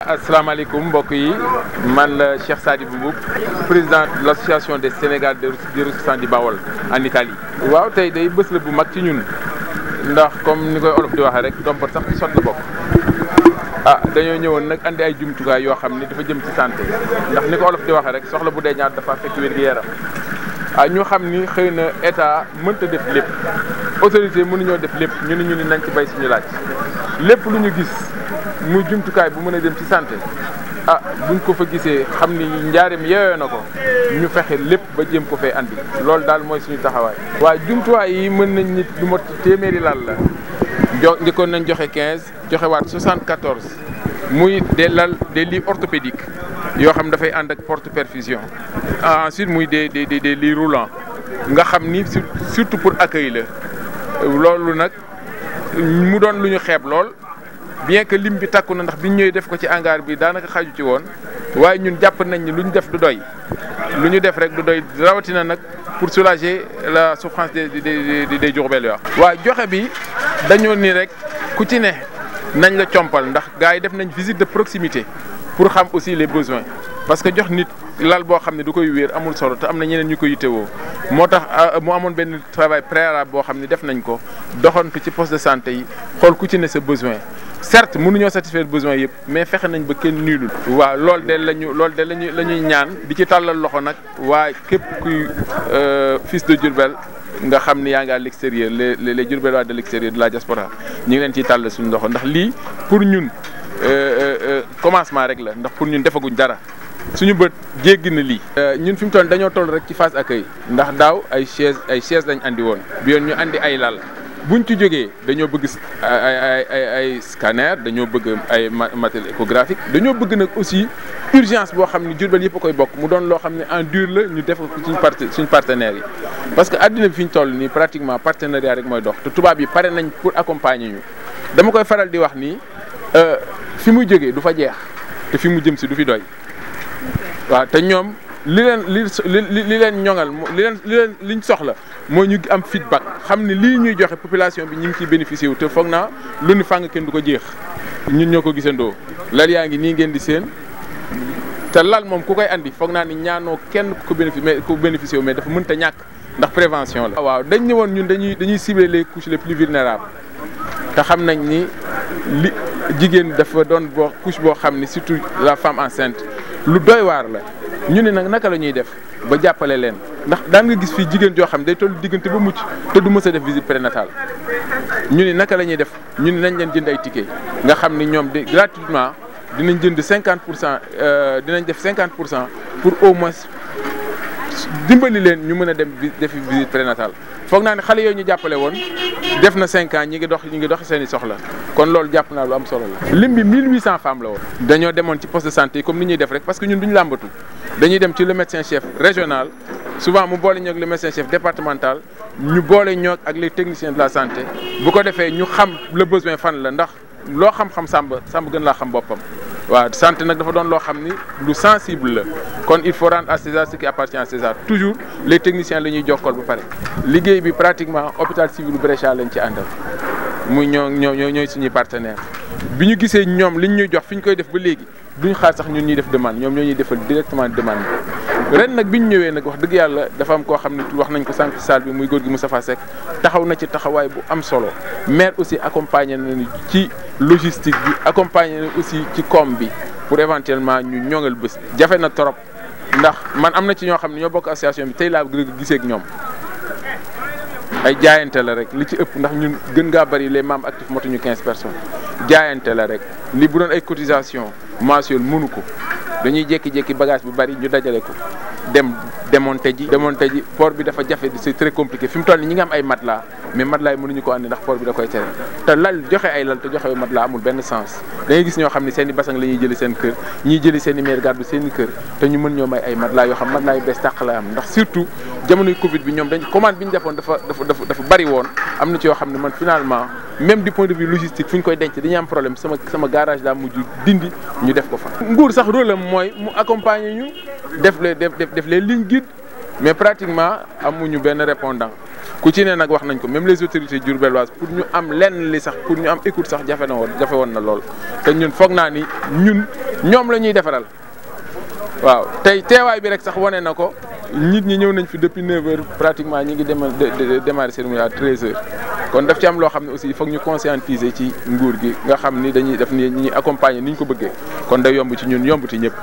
asalaamaaleykum mbokk yi man la Cheikh Sadibou Mboup président de l'association des Sénégal des ressortissants du Bawol en Italie. waaw tey day bés la bu mag ci ñun ndax comme ni koy olof di waxee rek dompat sax ci sot la bokk. dañoo ñëwoon nag andi ay jumtukaay yoo xam ni dafa jëm ci santé ndax ni ko olof di waxee rek soxla bu dee ñaar dafa fekk wér-gu-yaram. ñu xam ni xëy na état mënta def lépp autorité mënuñoo def lépp ñu ni nañ ci bay suñu laaj lépp lu ñu gis. muy jumtukaay bu mën a dem ci santé buñ ko fa gisee xam ni njaarim yeewee na ko ñu fexe lépp ba jéem ko fee andi loolu daal mooy suñu taxawaay. waaye jumtuwaay yi mën nañ nit lu mot ci téeméeri lal la njëkkoon nañ joxe 15 joxe waat 74 muy des lits orthopédiques yoo xam dafay ànd ak porte perfusion ensuite muy des lits roulants nga xam ni surtout pour accueil la loolu nag mu doon lu ñu xeeb lool. bien que lim bi takku na ndax biñ ñëwee def ko ci hangar bi daanaka xaju ci woon waaye ñun jàpp nañ ni lu ñu def du doy lu ñu def rek du doy rawatina nag pour soulager la souffrance des Diourbellois. waaw joxe bi dañoo ni rek ku ci ne nañ la compal ndax gars yi def nañ visite de proximité pour xam aussi les besoins parce que jox nit lal boo xam ne du koy wéer amul solo te am na ñeneen ñu ko yittewoo moo tax mu amoon benn travail préalable boo xam ne def nañ ko doxantu ci poste de santé yi xool ku ci ne sa besoin. certes mënuñoo satisfaire besoin yëpp mais fexe nañ ba kenn niilul. waaw loolu de la ñuy ñaan di ci tàllal loxo nag waa képp kuy fils de Diourbel nga xam ni yaa ngi à l'extérieur les Diourbellois de l'extérieur de la diaspora ñu ngi leen ciy tàllal suñu loxo ndax lii pour ñun commencement rek la ndax pour ñun defaguñ dara suñu bët jéggi na lii. ñun fi mu toll dañoo toll rek ci phase accueil ndax daaw ay chaise lañ andi woon bi yoon ñu andi ay lal. buñ ci jógee dañoo bëgg ay scanner dañoo bëgg ay matériel échographique dañoo bëgg nag aussi urgence boo xam ni Diourbel yëpp a koy bokk mu doon loo xam ne en dur la ñu def ko suñu partenaires yi. parce que adduna bi fi ñu toll nii pratiquement partenariat rek mooy dox te tubaab yi pare nañ pour accompagner ñu dama koy faral di wax nii fi muy jógee du fa jeex te fi mu jëm si du fi doy waaw te ñoom li leen ñoŋal liñ soxla mooy ñu am feedback xam ne lii ñuy joxe population bi ñu ngi ciy bénéficier wu te foog naa lu ni fàng kenn du ko jeex ñun ñoo ko gisandoo lal yaa ngi nii ngeen di seen te lal moom ku koy andi foog naa ni ñaanoo kenn ku bénéficier wu mais dafa mënta ñàkk ndax prévention la. waaw dañ ñëwoon ñun dañuy cibler les couches les plus vulnérables te xam nañ ni li jigéen dafa doon couche boo xam ni surtout la femme enceinte lu doy waar la. ñu ne nag naka la ñuy def ba jàppale leen ndax daan nga gis fii jigéen joo xam day toll diggante ba mucc te du mës a def visite prénatale ñu ne naka la ñuy def ñu ne nañ leen jënd ay ticket nga xam ni ñoom gratuitement dinañ jënd 50% dinañ def 50% pour au moins dimbali leen ñu mën a dem defi visite prénatale foog naa ne xale yooyu ñu jàppale woon def na 5 ans ñi ngi dox seen i soxla kon loolu jàpp naa lu am solo la. lim bi 1800 femmes la woon. dañoo demoon ci poste de santé comme ni ñuy def rek parce que ñun duñu làmbatu dañuy dem ci le médecin chef régional souvent mu boole ñoog le médecin chef départemental ñu boole ñoog ak les techniciens de la santé bu ko defee ñu xam le besoin fan la ndax loo xam-xam sàmb gën laa xam boppam. waaw santé nag dafa doon loo xam ni lu sensible la kon il faut rendre à César ce qui appartient à César toujours les techniciens la ñuy jokkool ba pare. liggéey bi pratiquement hôpital civil bu Brescia lañ ci àndal muy ñooy suñuy partenaire bi ñu gisee ñoom liñ ñuy jox fi ñu koy def ba léegi duñ xaar sax ñun ñuy def demande ñoom ñoo ñuy defal directement demande bi. ren nag bi ñu ñëwee nag wax dëgg yàlla dafa am koo xam ne wax nañ ko sànq ci salle bi muy góor gi Moustapha Seck taxaw na ci taxawaay bu am solo maire aussi accompagné nañu ci logistique bi accompagné na aussi ci com bi pour éventuellement ñu ñoŋal bés bi. jafe na trop ndax man am na ci ñoo xam ne ñoo bokk association bi tey laa gisee ak ñoom ay jaayante la rek li ci ëpp ndax ñun gën ngaa bari les membres actifs motuñu 15 personnes jaayante la rek li bu doon ay cotisation mensuelle mënu ko dañuy jékki-jékki bagage bu bari ñu dajale ko dem démonter ji port bi dafa jafe c'est très compliqué fi mu toll nii ñi nga am ay matelas mais matelas yi mënuñu ko andi ndax port bi da koy tere te lal joxe ay lal te joxe ay matelas amul benn sens da ngay gis ñoo xam ne seen i basang la ñuy jëli seen kër ñiy jëli seen i mère gàddu seen i kër te ñu mën ñoo may ay matelas yoo xam matelas yu bees tàq la am ndax surtout jamonoy Covid bi ñoom commande bi ñu defoon dafa bari woon am na ci yoo xam ne man finalement même du point de vue logistique fu ñu koy denc dañuy am problème sama garage daa mujj dindi ñu def ko fa. nguur sax rôle am mooy mu accompagner ñu def les lignes guides mais pratiquement amuñu benn répondant ku ci ne nag wax nañ ko même les autorités diourbelloises pour ñu am lenn li sax pour ñu am écoute sax jafe woon na lool te ñun foog naa ni ñun ñoom la ñuy defaral waaw tey teewaay bi rek sax wane na ko nit ñi ñëw nañ fi depuis 9h pratiquement ñi ngi démarrer cérémonie à 13h kon daf ci am loo xam ne aussi foog ñu conscientiser ci nguur gi nga xam ni dañuy def ni ñuy accompagner ni ñu ko bëggee kon day yomb ci ñun yomb ci ñëpp.